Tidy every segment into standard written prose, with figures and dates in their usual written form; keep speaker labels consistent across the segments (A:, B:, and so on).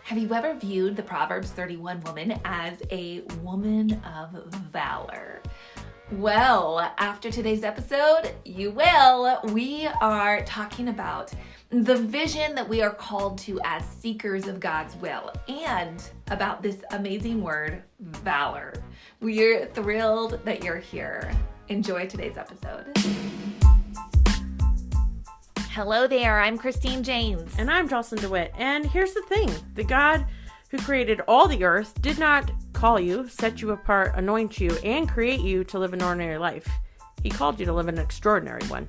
A: Have you ever viewed the Proverbs 31 woman as a woman of valor? Well, after today's episode, you will. We are talking about the vision that we are called to as seekers of God's will and about this amazing word, valor. We're thrilled that you're here. Enjoy today's episode. Hello there, I'm Christine James.
B: And I'm Jocelyn DeWitt. And here's the thing. The God who created all the earth did not call you, set you apart, anoint you, and create you to live an ordinary life. He called you to live an extraordinary one.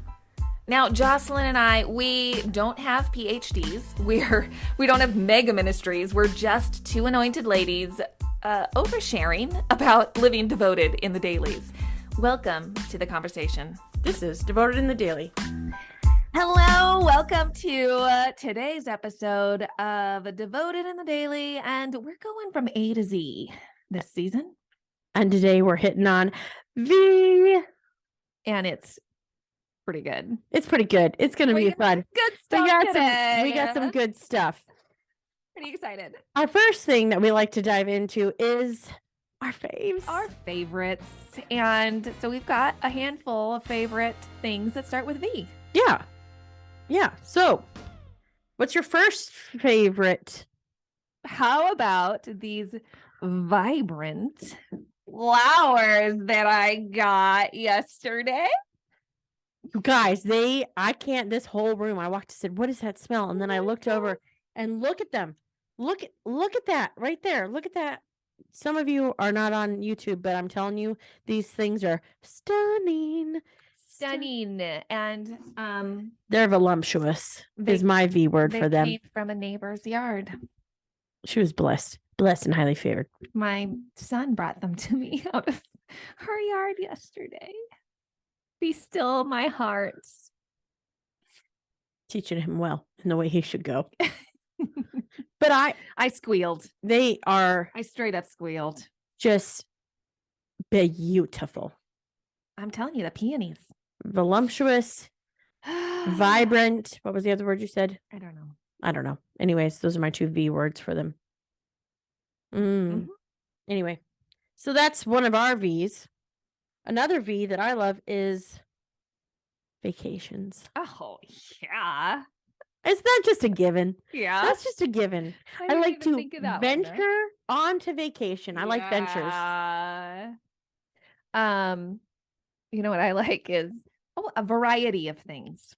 A: Now, Jocelyn and I, we don't have PhDs. We don't have mega ministries. We're just two anointed ladies oversharing about living devoted in the dailies. Welcome to the conversation.
B: This is Devoted in the Daily.
A: Hello, welcome to today's episode of Devoted in the Daily, and we're going from A to Z this season.
B: And today we're hitting on V.
A: And it's pretty good.
B: It's pretty good. It's going to be fun.
A: Good stuff today.
B: We got some good stuff.
A: Pretty excited.
B: Our first thing that we like to dive into is our faves.
A: Our favorites. And so we've got a handful of favorite things that start with V.
B: Yeah. So, what's your first favorite?
A: How about these vibrant flowers that I got yesterday?
B: You guys, I can't, this whole room, I walked and said, what is that smell? And then I looked over and look at them. Look at that right there. Look at that. Some of you are not on YouTube, but I'm telling you, these things are stunning.
A: And
B: they're voluptuous is my V word for them.
A: Came from a neighbor's yard.
B: She was blessed and highly favored.
A: My son brought them to me out of her yard yesterday. Be still my heart.
B: Teaching him well in the way he should go. But
A: I squealed.
B: I
A: straight up squealed.
B: Just beautiful.
A: I'm telling you, the peonies.
B: Voluptuous, vibrant. What was the other word you said?
A: I don't know.
B: Anyways, those are my two V words for them.
A: Mm-hmm.
B: Anyway, so that's one of our V's. Another V that I love is vacations.
A: Oh, yeah.
B: It's not just a given.
A: Yeah.
B: That's just a given. I like to venture onto vacation. I like ventures.
A: You know what I like is a variety of things.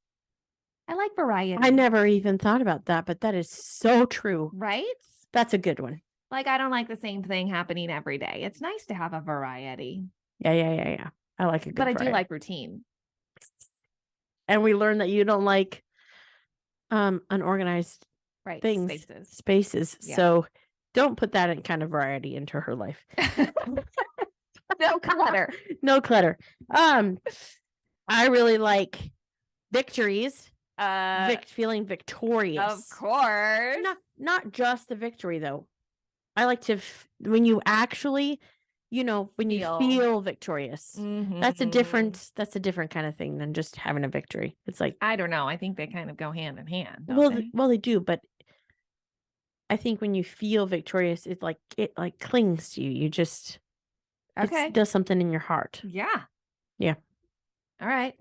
A: I like variety.
B: I never even thought about that, but that is so true.
A: Right?
B: That's a good one.
A: Like, I don't like the same thing happening every day. It's nice to have a variety.
B: Yeah. I like a good variety.
A: But I do like routine.
B: And we learned that you don't like unorganized things. Spaces. Yeah. So don't put that in kind of variety into her life.
A: No clutter.
B: I really like victories. Feeling victorious.
A: Of course.
B: Not just the victory though. I like to when you actually, when you feel victorious.
A: Mm-hmm.
B: That's a different kind of thing than just having a victory. It's like,
A: I don't know. I think they kind of go hand in hand.
B: Well, they do, but I think when you feel victorious, it clings to you. You just it does something in your heart.
A: Yeah. All right.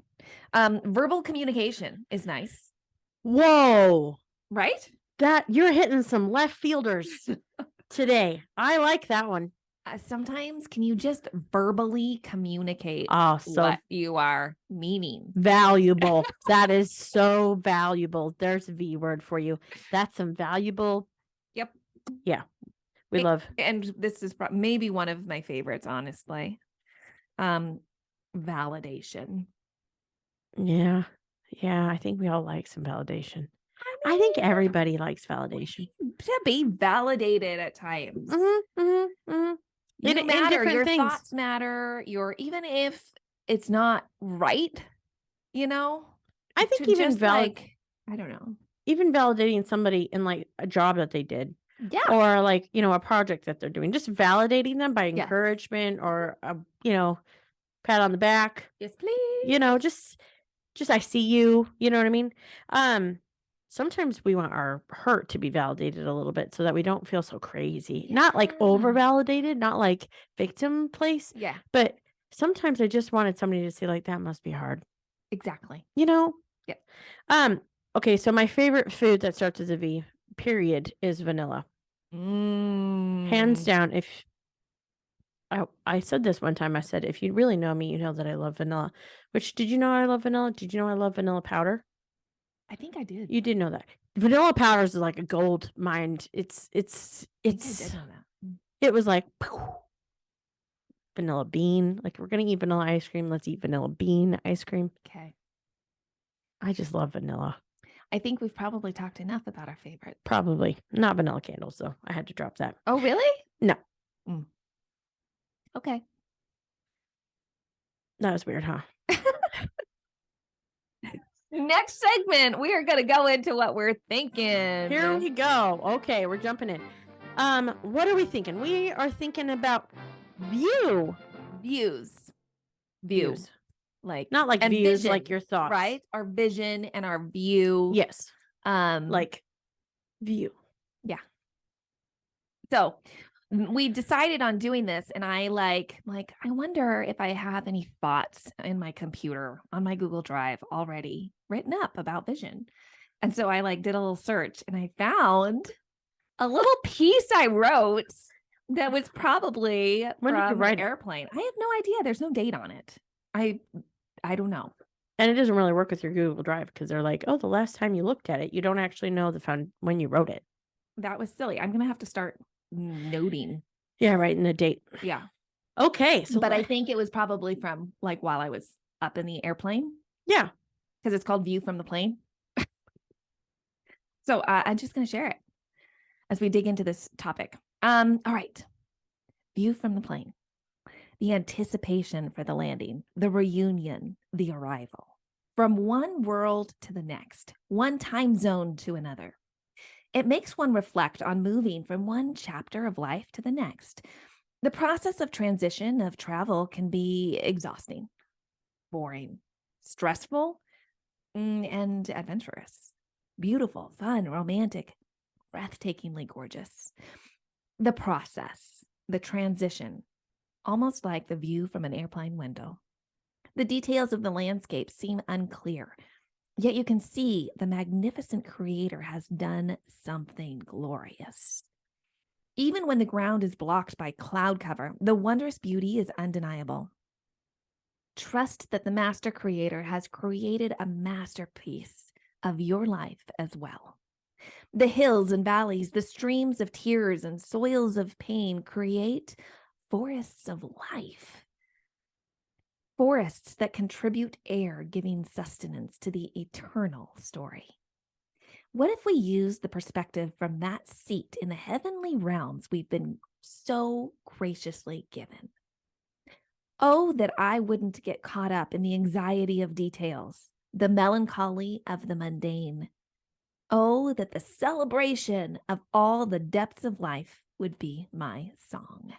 A: Verbal communication is nice.
B: Whoa.
A: Right?
B: That you're hitting some left fielders today. I like that one.
A: Sometimes can you just verbally communicate what you are meaning?
B: Valuable. That is so valuable. There's a V word for you. That's some valuable.
A: Yep.
B: Yeah. We love.
A: And this is maybe one of my favorites, honestly. Validation.
B: Yeah. I think we all like some validation. I think everybody likes validation.
A: To be validated at times.
B: Mm-hmm.
A: You matter. Your thoughts matter. Even if it's not right,
B: I think even
A: I don't know.
B: Even validating somebody in like a job that they did.
A: Yeah.
B: Or like, a project that they're doing. Just validating them by encouragement or pat on the back.
A: Yes, please.
B: Just I see you. You know what I mean? sometimes we want our hurt to be validated a little bit so that we don't feel so crazy. Not like
A: Yeah.
B: over validated, not like victim place,
A: Yeah,
B: but sometimes I just wanted somebody to say, like, that must be hard.
A: exactly.
B: You know?
A: Yep.
B: Okay, so my favorite food that starts with a V, period, is vanilla. Hands down. If I said this one time, I said, if you really know me, you know that I love vanilla. Which, did you know I love vanilla? Did you know I love vanilla powder?
A: I think I did.
B: You did know that. Vanilla powder is like a gold mine.
A: I think I did know that.
B: It was like vanilla bean. Like, we're gonna eat vanilla ice cream. Let's eat vanilla bean ice cream.
A: Okay.
B: I just love vanilla.
A: I think we've probably talked enough about our favorites.
B: Probably not vanilla candles though. I had to drop that.
A: Oh, really?
B: No.
A: Okay.
B: That was weird, huh?
A: Next segment, we are going to go into what we're thinking.
B: Here we go. Okay, we're jumping in. What are we thinking? We are thinking about views.
A: Views. Like
B: not like
A: and
B: views,
A: vision,
B: like your thoughts.
A: right? Our vision and our view.
B: Yes. Like view.
A: Yeah. So we decided on doing this, and I like I wonder if I have any thoughts in my computer on my Google Drive already written up about vision. And so I did a little search, and I found a little piece I wrote that was probably
B: When did you
A: from
B: write it?
A: Airplane. I have no idea. There's no date on it. I don't know.
B: And it doesn't really work with your Google Drive because they're like, oh, the last time you looked at it, you don't actually know when you wrote it.
A: That was silly. I'm gonna have to start noting.
B: Yeah, writing the date.
A: Yeah.
B: Okay. So,
A: but I think it was probably from while I was up in the airplane.
B: Yeah.
A: Because it's called View from the Plane. So I'm just gonna share it as we dig into this topic. All right. View from the plane. The anticipation for the landing, the reunion, the arrival. From one world to the next, one time zone to another. It makes one reflect on moving from one chapter of life to the next. The process of transition, of travel, can be exhausting, boring, stressful, and adventurous. Beautiful, fun, romantic, breathtakingly gorgeous. The process, the transition, almost like the view from an airplane window. The details of the landscape seem unclear, yet you can see the magnificent creator has done something glorious. Even when the ground is blocked by cloud cover, the wondrous beauty is undeniable. Trust that the master creator has created a masterpiece of your life as well. The hills and valleys, the streams of tears and soils of pain create forests of life. Forests that contribute air, giving sustenance to the eternal story. What if we use the perspective from that seat in the heavenly realms we've been so graciously given? Oh, that I wouldn't get caught up in the anxiety of details, the melancholy of the mundane. Oh, that the celebration of all the depths of life would be my song.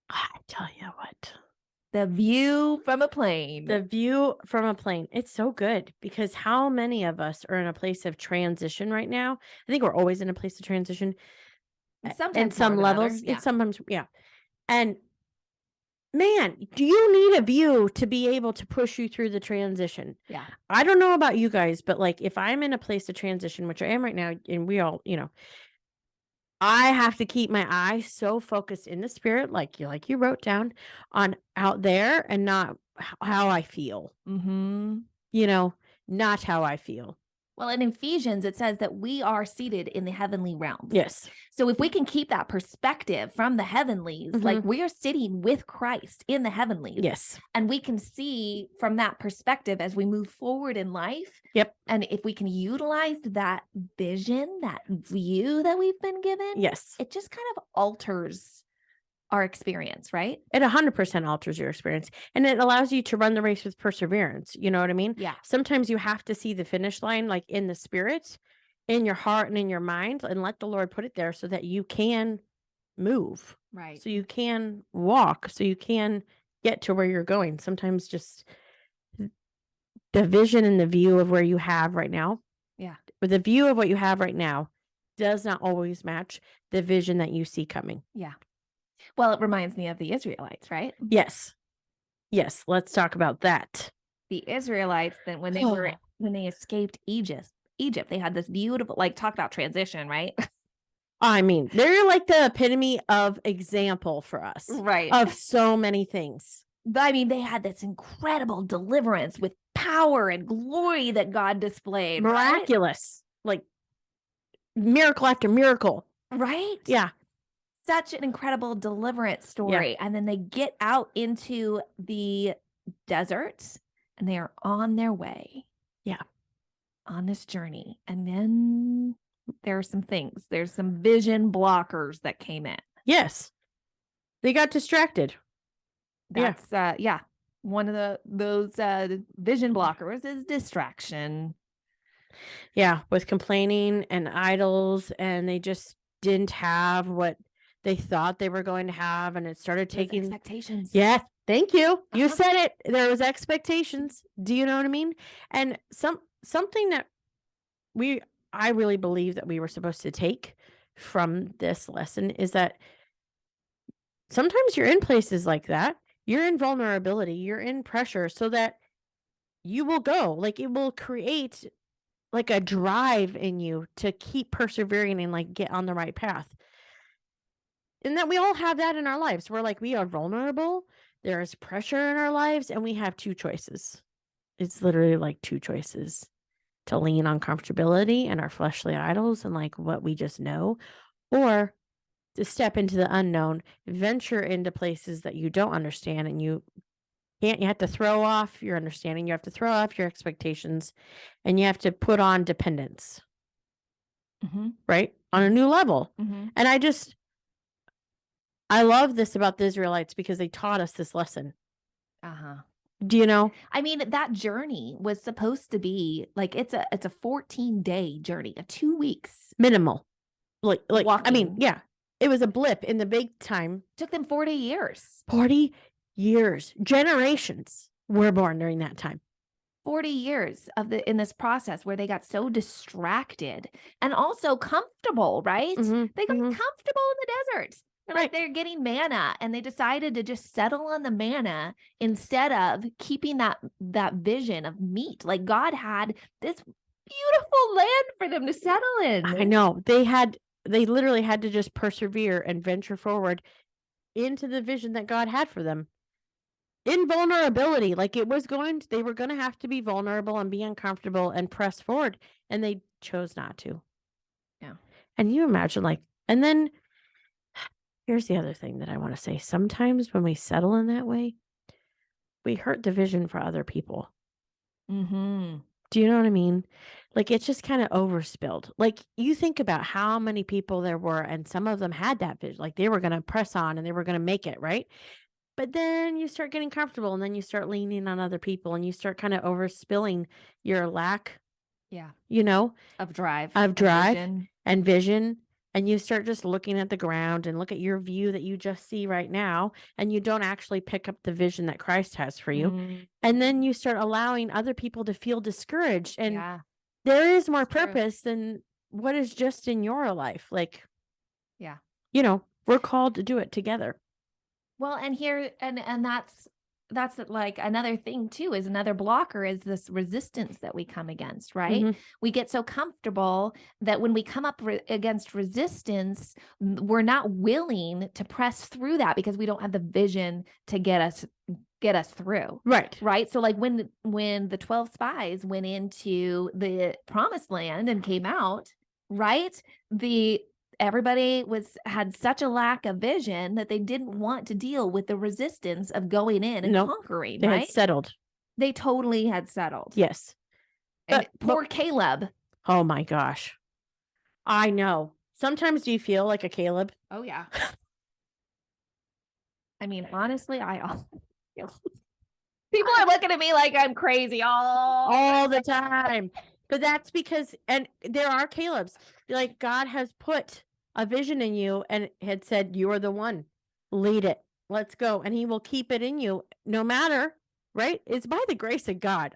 B: I tell you what.
A: The view from a plane.
B: The view from a plane. It's so good because how many of us are in a place of transition right now? I think we're always in a place of transition.
A: Sometimes
B: in some
A: more than
B: levels.
A: others, yeah.
B: It's sometimes, yeah. And man, do you need a view to be able to push you through the transition?
A: Yeah.
B: I don't know about you guys, but if I'm in a place of transition, which I am right now, and we all, I have to keep my eyes so focused in the spirit, like you wrote down, on out there and not how I feel.
A: Mm-hmm.
B: Not how I feel.
A: Well, in Ephesians, it says that we are seated in the heavenly realms.
B: Yes.
A: So if we can keep that perspective from the heavenlies, like we are sitting with Christ in the heavenlies.
B: Yes.
A: And we can see from that perspective as we move forward in life.
B: Yep.
A: And if we can utilize that vision, that view that we've been given.
B: Yes.
A: It just kind of alters our experience, right?
B: It 100% alters your experience, and it allows you to run the race with perseverance. You know what I mean?
A: Yeah.
B: Sometimes you have to see the finish line, in the spirit, in your heart and in your mind, and let the Lord put it there so that you can move.
A: Right.
B: So you can walk, so you can get to where you're going. Sometimes just the vision and the view of where you have right now the view of what you have right now does not always match the vision that you see coming.
A: Yeah. Well, it reminds me of the Israelites, right?
B: Yes. Yes. Let's talk about that.
A: The Israelites, that when they escaped Egypt, they had this beautiful, like, talk about transition, right?
B: I mean, they're like the epitome of example for us.
A: Right.
B: Of so many things.
A: But I mean, they had this incredible deliverance with power and glory that God displayed.
B: Miraculous. Like miracle after miracle.
A: Right?
B: Yeah.
A: Such an incredible deliverance story. And then they get out into the desert and they are on their way.
B: Yeah.
A: On this journey. And then there are some things. There's some vision blockers that came in.
B: Yes. They got distracted.
A: That's one of those vision blockers is distraction.
B: Yeah, with complaining and idols, and they just didn't have what they thought they were going to have, and it started taking
A: expectations.
B: Yeah, thank you. You said it. There was expectations. Do you know what I mean? And something that I really believe that we were supposed to take from this lesson is that sometimes you're in places like that. You're in vulnerability, you're in pressure, so that you will go. Like, it will create like a drive in you to keep persevering and like get on the right path. And that we all have that in our lives. We're like, we are vulnerable. There is pressure in our lives, and we have two choices. It's literally like two choices: to lean on comfortability and our fleshly idols and like what we just know, or to step into the unknown, venture into places that you don't understand, and you have to throw off your understanding, you have to throw off your expectations, and you have to put on dependence. Right? On a new level. And I love this about the Israelites because they taught us this lesson. Do you know?
A: I mean, that journey was supposed to be like, it's a 14-day journey, 2 weeks.
B: Minimal. Like
A: walking.
B: I mean, yeah. It was a blip in the big time.
A: Took them 40 years.
B: 40 years. Generations were born during that time.
A: 40 years in this process where they got so distracted and also comfortable, right? They got comfortable in the desert. Like, they're getting manna, and they decided to just settle on the manna instead of keeping that vision of meat. Like, God had this beautiful land for them to settle in.
B: I know. They literally had to just persevere and venture forward into the vision that God had for them. In vulnerability. Like, they were going to have to be vulnerable and be uncomfortable and press forward, and they chose not to.
A: Yeah.
B: And you imagine, like, and then here's the other thing that I want to say. Sometimes when we settle in that way, we hurt the vision for other people. Do you know what I mean? Like, it's just kind of overspilled. Like, you think about how many people there were, and some of them had that vision. Like, they were going to press on and they were going to make it, right? But then you start getting comfortable, and then you start leaning on other people, and you start kind of overspilling your lack,
A: of drive
B: and vision. And you start just looking at the ground and look at your view that you just see right now, and you don't actually pick up the vision that Christ has for you. And then you start allowing other people to feel discouraged. And there is more purpose than what is just in your life. Like, we're called to do it together.
A: Well, and here, and that's like another thing too, is another blocker is this resistance that we come against, right? We get so comfortable that when we come up against resistance, we're not willing to press through that because we don't have the vision to get us through. Right. So like when the 12 spies went into the promised land and came out, right? Everybody had such a lack of vision that they didn't want to deal with the resistance of going in and conquering.
B: They had settled.
A: They totally had settled.
B: Yes.
A: And poor Caleb.
B: Oh my gosh. I know. Sometimes do you feel like a Caleb?
A: Oh yeah. I mean, honestly, people are looking at me like I'm crazy
B: all the time. But that's because, and there are Calebs. Like, God has put a vision in you and had said, you are the one. Lead it. Let's go. And he will keep it in you no matter, right? It's by the grace of God.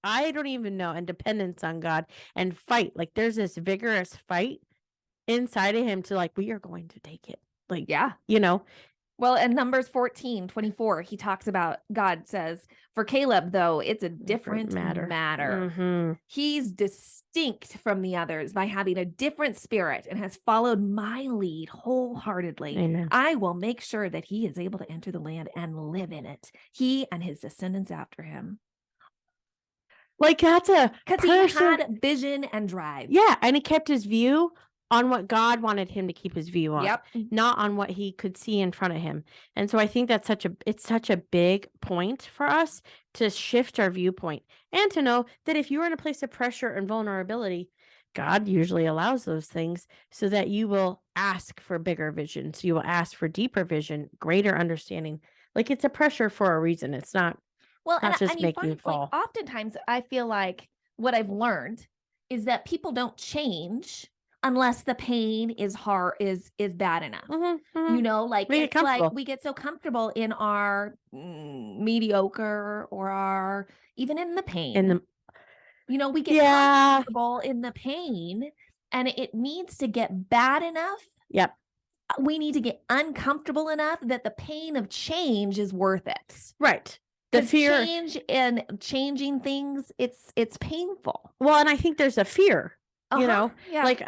B: I don't even know, and dependence on God and fight. Like there's this vigorous fight inside of him to like, we are going to take it. Like,
A: Yeah. Well, in Numbers 14:24, he talks about, God says, for Caleb, though, it's a different matter.
B: Mm-hmm.
A: He's distinct from the others by having a different spirit and has followed my lead wholeheartedly.
B: Amen.
A: I will make sure that he is able to enter the land and live in it, he and his descendants after him.
B: Like that's a
A: Because he had vision and drive.
B: Yeah, and he kept his view on what God wanted him to keep his view on,
A: Yep.
B: not on what he could see in front of him. And so I think that's it's such a big point for us to shift our viewpoint and to know that if you're in a place of pressure and vulnerability, God usually allows those things so that you will ask for bigger vision. So you will ask for deeper vision, greater understanding. Like it's a pressure for a reason. It's not just making you fall.
A: Like, oftentimes I feel like what I've learned is that people don't change unless the pain is hard, is bad enough. Like it's like we get so comfortable in our mediocre or our, even in the pain. We get comfortable in the pain, and it needs to get bad enough.
B: Yep.
A: We need to get uncomfortable enough that the pain of change is worth it.
B: Right. The fear,
A: change and changing things, it's painful.
B: Well, and I think there's a fear, like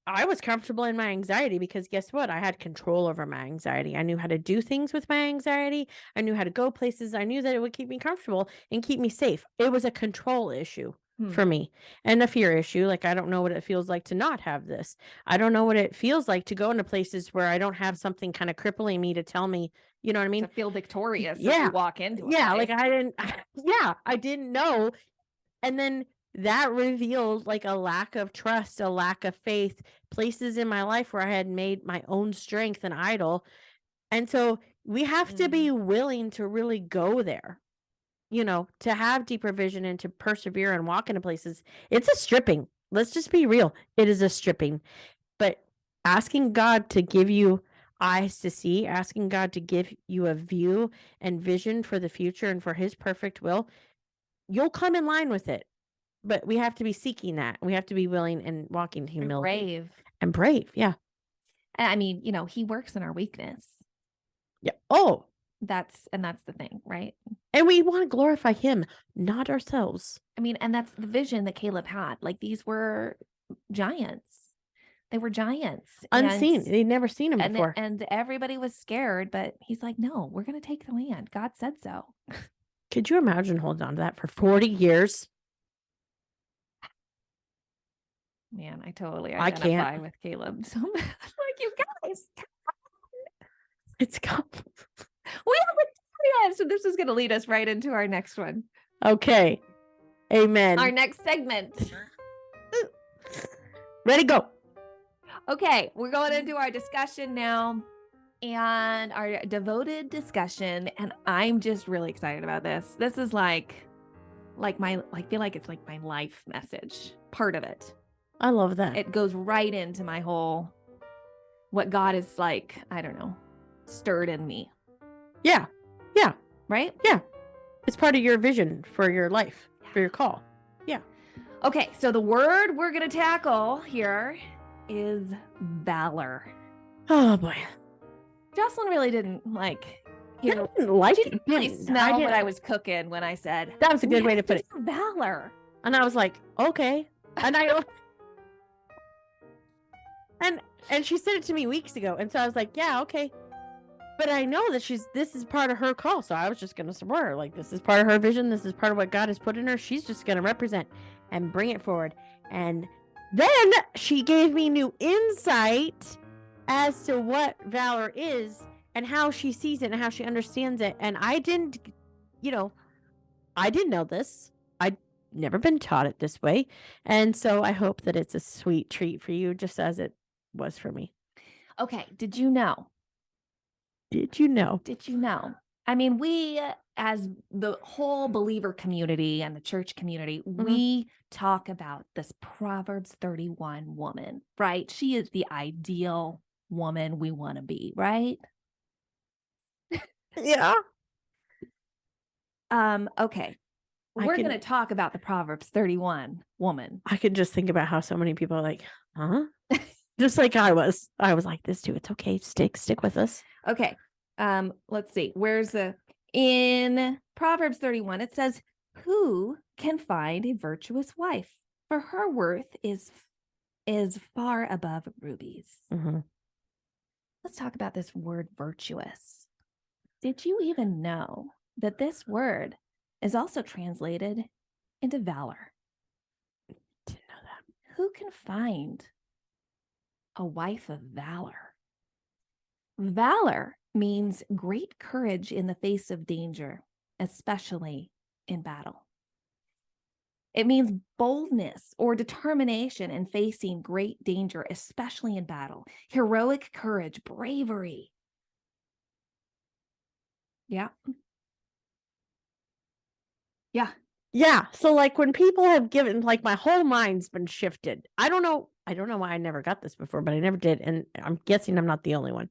B: I was comfortable in my anxiety because guess what? I had control over my anxiety. I knew how to do things with my anxiety. I knew how to go places. I knew that it would keep me comfortable and keep me safe. It was a control issue for me and a fear issue. Like, I don't know what it feels like to not have this. I don't know what it feels like to go into places where I don't have something kind of crippling me to tell me, you know what I mean?
A: To feel victorious as you walk into it.
B: Yeah, like I didn't know. And then that revealed like a lack of trust, a lack of faith, places in my life where I had made my own strength an idol. And so we have to be willing to really go there, to have deeper vision and to persevere and walk into places. It's a stripping. Let's just be real. It is a stripping. But asking God to give you eyes to see, asking God to give you a view and vision for the future and for his perfect will, you'll come in line with it. But we have to be seeking that. We have to be willing and walking in humility. And brave. Yeah.
A: And I mean, he works in our weakness.
B: Yeah. Oh.
A: That's the thing, right?
B: And we want to glorify him, not ourselves.
A: I mean, and that's the vision that Caleb had. Like, these were giants. They were giants.
B: Unseen. They'd never seen him before.
A: And everybody was scared, but he's like, no, we're going to take the land. God said so.
B: Could you imagine holding on to that for 40 years?
A: Man, I totally identify with Caleb so much. Like, you guys.
B: It's come.
A: We have so this is going to lead us right into our next one.
B: Okay. Amen.
A: Our next segment.
B: Ready, go.
A: Okay, we're going into our discussion now, and our devoted discussion, and I'm just really excited about this. This is like my, I feel like it's like my life message, part of it.
B: I love that.
A: It goes right into my whole, what God is like, I don't know, stirred in me.
B: Yeah. Yeah.
A: Right?
B: Yeah. It's part of your vision for your life, for your call. Yeah.
A: Okay, so the word we're going to tackle here is valor.
B: Oh boy.
A: Jocelyn really didn't like,
B: I didn't like it.
A: Really smell what I was cooking when I said
B: that was a good way to put it.
A: Valor.
B: And I was like, okay. And and she said it to me weeks ago. And so I was like, yeah, okay. But I know that this is part of her call. So I was just going to support her. Like, this is part of her vision. This is part of what God has put in her. She's just going to represent and bring it forward. And then she gave me new insight as to what valor is and how she sees it and how she understands it. And I didn't know this. I'd never been taught it this way. And so I hope that it's a sweet treat for you, just as it was for me.
A: Okay. Did you know? I mean, we, as the whole believer community and the church community, we talk about this Proverbs 31 woman, right? She is the ideal woman we want to be, right?
B: Yeah.
A: Okay. we're going to talk about the Proverbs 31 woman.
B: I could just think about how so many people are like, huh? Just like I was like this too. It's okay. Stick with us.
A: Okay. Let's see. In Proverbs 31, it says, who can find a virtuous wife? For her worth is far above rubies.
B: Mm-hmm.
A: Let's talk about this word virtuous. Did you even know that this word is also translated into valor?
B: Didn't know that.
A: Who can find a wife of valor? Valor means great courage in the face of danger, especially in battle. It means boldness or determination in facing great danger, especially in battle. Heroic courage, bravery. Yeah. Yeah.
B: Yeah. So like when people have given, like my whole mind's been shifted. I don't know why I never got this before, but I never did. And I'm guessing I'm not the only one.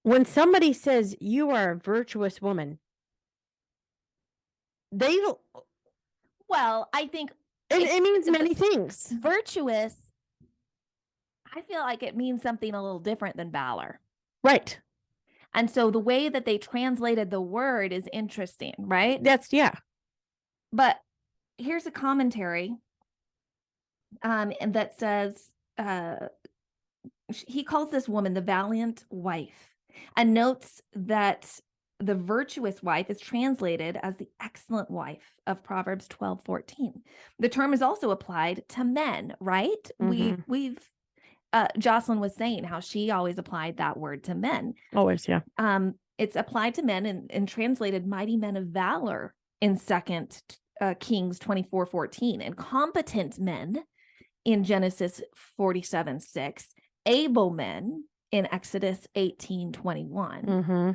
B: When somebody says you are a virtuous woman, they don't.
A: Well, I think
B: it means many things.
A: Virtuous, I feel like it means something a little different than valor.
B: Right.
A: And so the way that they translated the word is interesting, right?
B: Yeah.
A: But here's a commentary that says, he calls this woman the valiant wife and notes that the virtuous wife is translated as the excellent wife of Proverbs 12:14. The term is also applied to men, right?
B: Mm-hmm.
A: We've Jocelyn was saying how she always applied that word to men.
B: Always, yeah.
A: It's applied to men and translated mighty men of valor in 2 Kings 24:14, and competent men in Genesis 47:6, able men in Exodus 18:21.
B: Mm-hmm.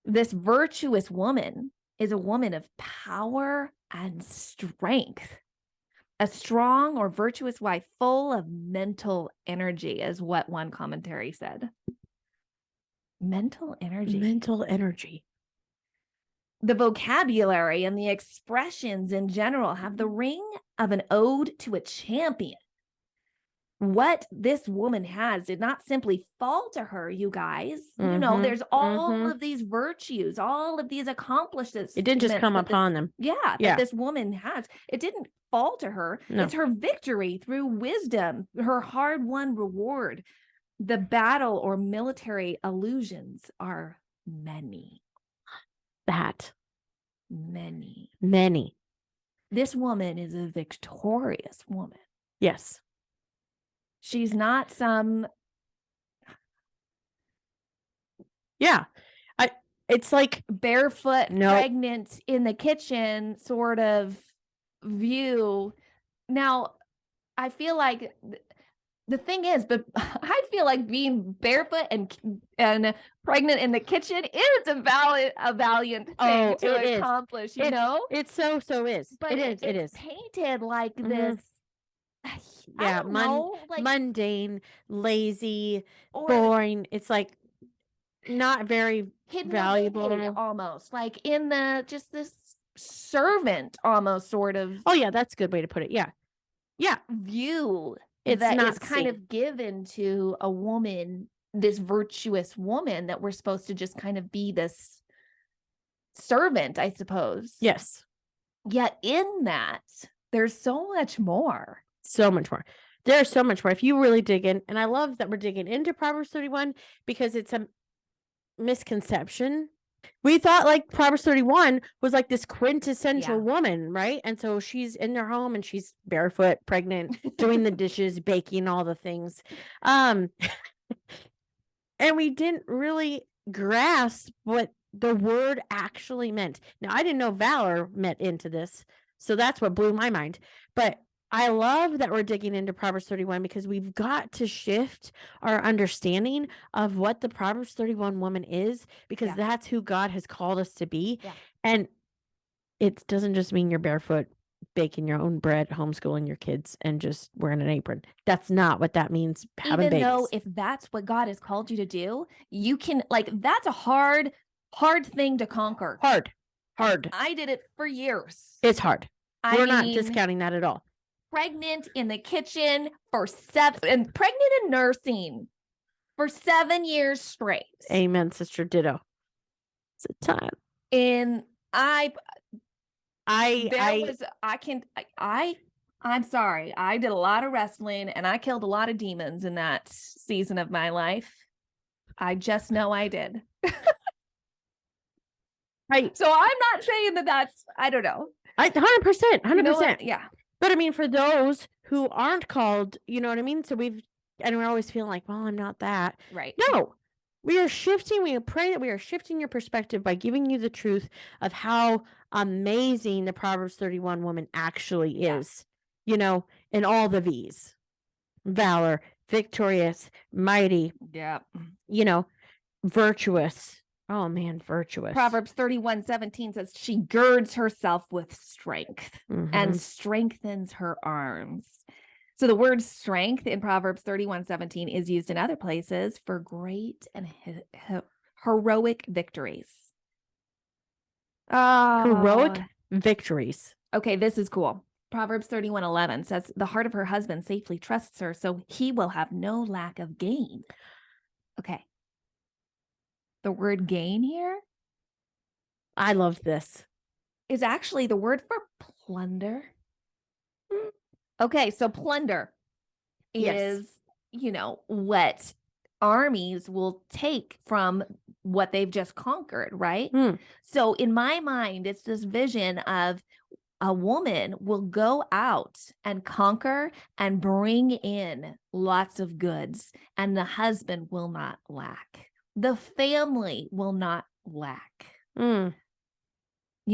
A: This virtuous woman is a woman of power and strength. A strong or virtuous wife full of mental energy is what one commentary said. Mental energy.
B: Mental energy.
A: The vocabulary and the expressions in general have the ring of an ode to a champion. What this woman has did not simply fall to her, you guys.
B: Mm-hmm.
A: You know, there's all of these virtues, all of these accomplishments.
B: It didn't just come upon them.
A: Yeah, that this woman has. It didn't fall to her.
B: No.
A: It's her victory through wisdom, her hard-won reward. The battle or military illusions are many. Many. This woman is a victorious woman.
B: Yes.
A: She's not some.
B: Yeah. It's like
A: barefoot, pregnant in the kitchen sort of view. Now, I feel like the thing is, but I feel like being barefoot and pregnant in the kitchen is a valiant thing to accomplish. You know,
B: it so is.
A: But
B: it is
A: painted like this.
B: Yeah,
A: like
B: mundane, lazy, boring. It's like not very valuable,
A: almost like in just this servant almost sort of.
B: Oh yeah, that's a good way to put it. Yeah
A: view.
B: It's
A: that
B: not
A: is kind of given to a woman, this virtuous woman, that we're supposed to just kind of be this servant, I suppose.
B: Yes.
A: Yet in that, there's so much more.
B: So much more. There's so much more. If you really dig in, and I love that we're digging into Proverbs 31 because it's a misconception. We thought like Proverbs 31 was like this quintessential woman, right? And so she's in their home and she's barefoot, pregnant, doing the dishes, baking all the things. And we didn't really grasp what the word actually meant. Now, I didn't know valor meant into this, so that's what blew my mind. But I love that we're digging into Proverbs 31 because we've got to shift our understanding of what the Proverbs 31 woman is, because that's who God has called us to be.
A: Yeah.
B: And it doesn't just mean you're barefoot, baking your own bread, homeschooling your kids, and just wearing an apron. That's not what that means. Having
A: Even
B: babies.
A: though if that's what God has called you to do, you can, like, that's a hard thing to conquer.
B: Hard. Hard.
A: I did it for years.
B: It's hard.
A: I
B: We're not
A: mean,
B: discounting that at all.
A: pregnant in the kitchen for 7 and pregnant and nursing for 7 years straight.
B: Amen, sister. Ditto. It's a time.
A: And I'm sorry. I did a lot of wrestling and I killed a lot of demons in that season of my life. I just know I did.
B: Right.
A: So I'm not saying that that's, I don't know.
B: 100%. 100%.
A: You know what? Yeah.
B: But I mean, for those who aren't called, you know what I mean? So we're always feeling like, well, I'm not that.
A: Right.
B: No, we are shifting. We pray that we are shifting your perspective by giving you the truth of how amazing the Proverbs 31 woman actually is, you know, in all the V's: valor, victorious, mighty,
A: Yeah.
B: you know, virtuous. Oh man, virtuous.
A: Proverbs 31:17 says she girds herself with strength and strengthens her arms. So the word strength in Proverbs 31:17 is used in other places for great and heroic victories.
B: Heroic victories.
A: Okay, this is cool. Proverbs 31:11 says the heart of her husband safely trusts her, so he will have no lack of gain. Okay. The word gain here
B: I love this.
A: is actually the word for plunder. Okay, so plunder is, you know, what armies will take from what they've just conquered, right? So in my mind, it's this vision of a woman will go out and conquer and bring in lots of goods, and the husband will not lack. The family will not lack. You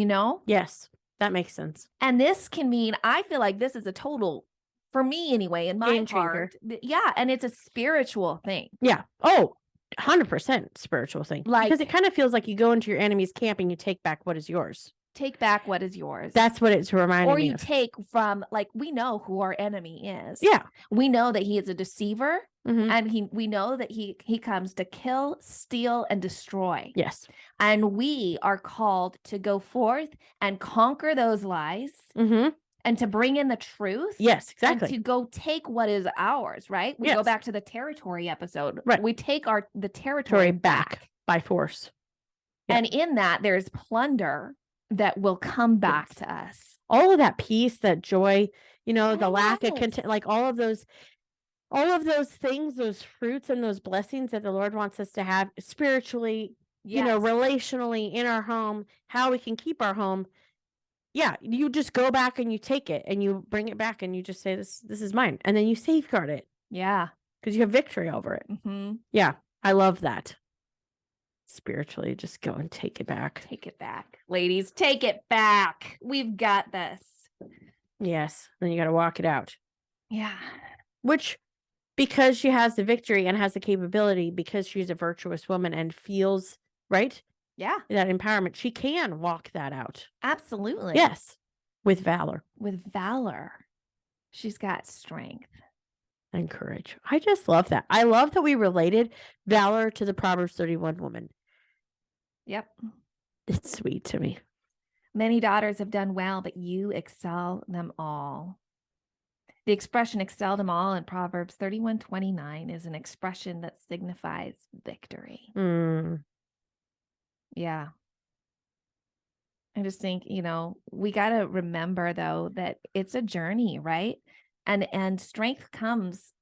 A: know?
B: Yes, that makes sense.
A: And this can mean, I feel like this is a total, for me anyway, in my heart. Yeah. And it's a spiritual thing.
B: Yeah. Oh, 100% spiritual thing.
A: Like,
B: because it kind of feels like you go into your enemy's camp and you take back what is yours.
A: Take back what is yours.
B: That's what it's reminding me of.
A: Or you take from, like, we know who our enemy is.
B: Yeah.
A: We know that he is a deceiver. And we know that he comes to kill, steal, and destroy.
B: Yes.
A: And we are called to go forth and conquer those lies and to bring in the truth.
B: Yes, exactly.
A: And to go take what is ours, right? We go back to the territory episode.
B: Right.
A: We take the territory back
B: by force.
A: Yep. And in that, there's plunder that will come back to us.
B: All of that peace, that joy, you know, the lack of content, like all of those things, those fruits and those blessings that the Lord wants us to have spiritually, you know, relationally in our home, how we can keep our home. Yeah. You just go back and you take it and you bring it back and you just say, this is mine. And then you safeguard it.
A: Yeah.
B: Because you have victory over it. Yeah. I love that. Spiritually, just go and take it back.
A: Take it back. Ladies, take it back. We've got this.
B: Yes. Then you got to walk it out.
A: Yeah.
B: Which, because she has the victory and has the capability, because she's a virtuous woman and feels, right?
A: Yeah.
B: That empowerment, she can walk that out.
A: Absolutely.
B: Yes. With valor.
A: With valor. She's got strength.
B: And courage. I just love that. I love that we related valor to the Proverbs 31 woman.
A: Yep.
B: It's sweet to me.
A: Many daughters have done well, but you excel them all. The expression excel them all in Proverbs 31:29 is an expression that signifies victory. Yeah. I just think, you know, we got to remember though, that it's a journey, right? And strength comes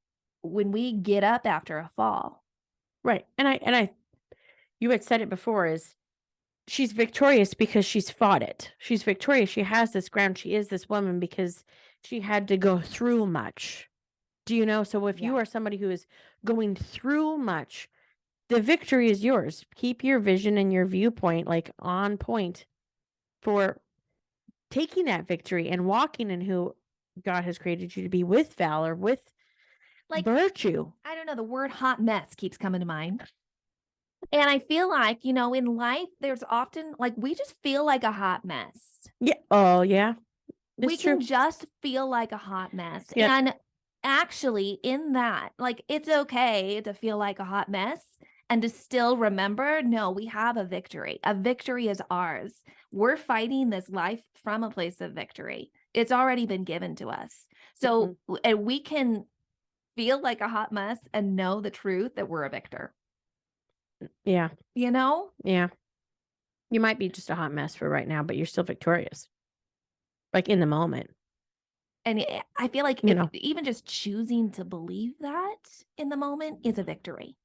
A: when we get up after a fall.
B: Right. And you had said it before, is she's victorious because she's fought it. She's victorious. She has this ground. She is this woman because she had to go through much. Do you know? So if you are somebody who is going through much, the victory is yours. Keep your vision and your viewpoint like on point for taking that victory and walking in who God has created you to be, with valor, with like virtue.
A: I don't know. The word hot mess keeps coming to mind. And I feel like, you know, in life, there's often like, we just feel like a hot mess.
B: Yeah. Oh, yeah.
A: We can just feel like a hot mess.
B: Yep.
A: And actually in that, like, it's okay to feel like a hot mess. and to still remember, no, we have a victory. A victory is ours. We're fighting this life from a place of victory. It's already been given to us. So and we can feel like a hot mess and know the truth that we're a victor.
B: Yeah.
A: You know?
B: Yeah. You might be just a hot mess for right now, but you're still victorious. Like in the moment.
A: And I feel like
B: You know.
A: even just choosing to believe that in the moment is a victory.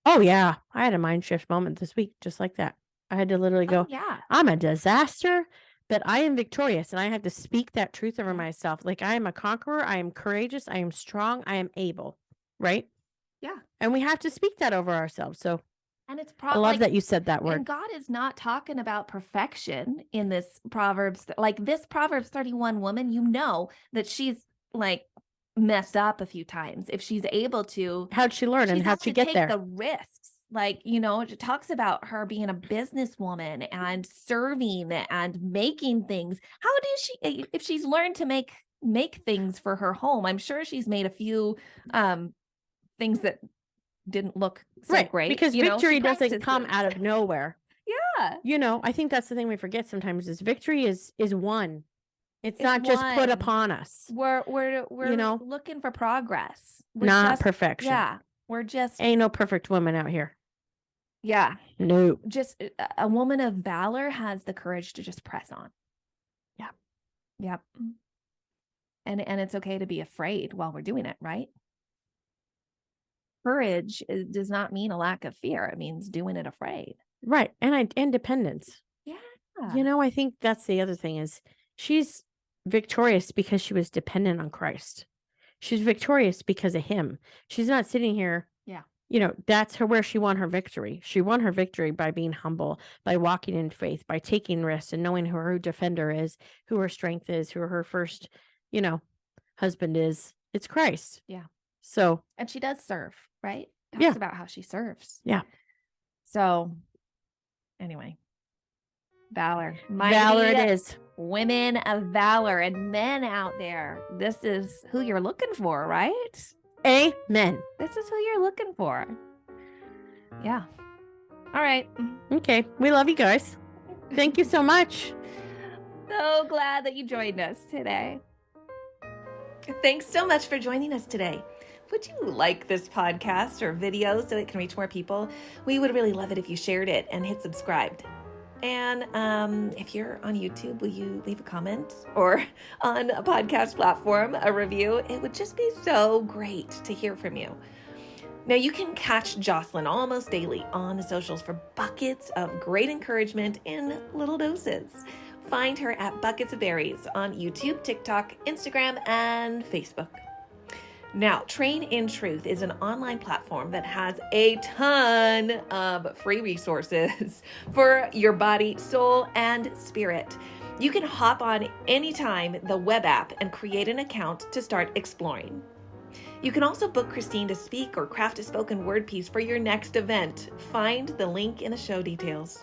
B: Oh, yeah. I had a mind shift moment this week, just like that. I had to literally go,
A: yeah.
B: I'm a disaster, but I am victorious. And I have to speak that truth over myself. Like, I am a conqueror. I am courageous. I am strong. I am able. Right?
A: Yeah.
B: And we have to speak that over ourselves. So
A: and it's
B: I love that you said that word.
A: And God is not talking about perfection in this Proverbs. Like this Proverbs 31 woman, you know that she's like messed up a few times. If she's able to,
B: how'd she learn and how'd she get there?
A: The risks. Like, you know, it talks about her being a businesswoman and serving and making things. How do she, if she's learned to make things for her home, I'm sure she's made a few things that didn't look so great.
B: Because victory doesn't come out of nowhere.
A: Yeah.
B: You know, I think that's the thing we forget sometimes is victory is won. It's not just put upon us.
A: We're you know, looking for progress.
B: Not perfection.
A: Yeah. We're just
B: ain't no perfect woman out here.
A: Yeah.
B: No.
A: Just a woman of valor has the courage to just press on.
B: Yeah.
A: Yep. And it's okay to be afraid while we're doing it, right? Courage does not mean a lack of fear. It means doing it afraid.
B: Right. And independence.
A: Yeah.
B: You know, I think that's the other thing is she's victorious because she was dependent on Christ. She's victorious because of him. She's not sitting here.
A: Yeah.
B: You know, that's where she won her victory. She won her victory by being humble, by walking in faith, by taking risks and knowing who her defender is, who her strength is, who her first, you know, husband is. It's Christ.
A: Yeah.
B: So.
A: And she does serve, right? Talks about how she serves.
B: Yeah.
A: So anyway, valor.
B: Valor it is.
A: Women of valor and men out there. This is who you're looking for, right?
B: Amen.
A: This is who you're looking for. Yeah. All right.
B: Okay. We love you guys. Thank you so much.
A: So glad that you joined us today. Thanks so much for joining us today. Would you like this podcast or video so it can reach more people? We would really love it if you shared it and hit subscribe. And if you're on YouTube, will you leave a comment or on a podcast platform, a review? It would just be so great to hear from you. Now you can catch Jocelyn almost daily on the socials for buckets of great encouragement in little doses. Find her at Buckets of Berries on YouTube, TikTok, Instagram, and Facebook. Now, Train in Truth is an online platform that has a ton of free resources for your body, soul, and spirit. You can hop on anytime the web app and create an account to start exploring. You can also book Christine to speak or craft a spoken word piece for your next event. Find the link in the show details.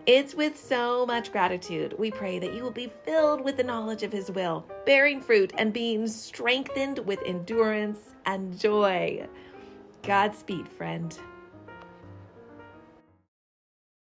A: It's with so much gratitude we pray that you will be filled with the knowledge of His will, bearing fruit and being strengthened with endurance and joy. Godspeed, friend.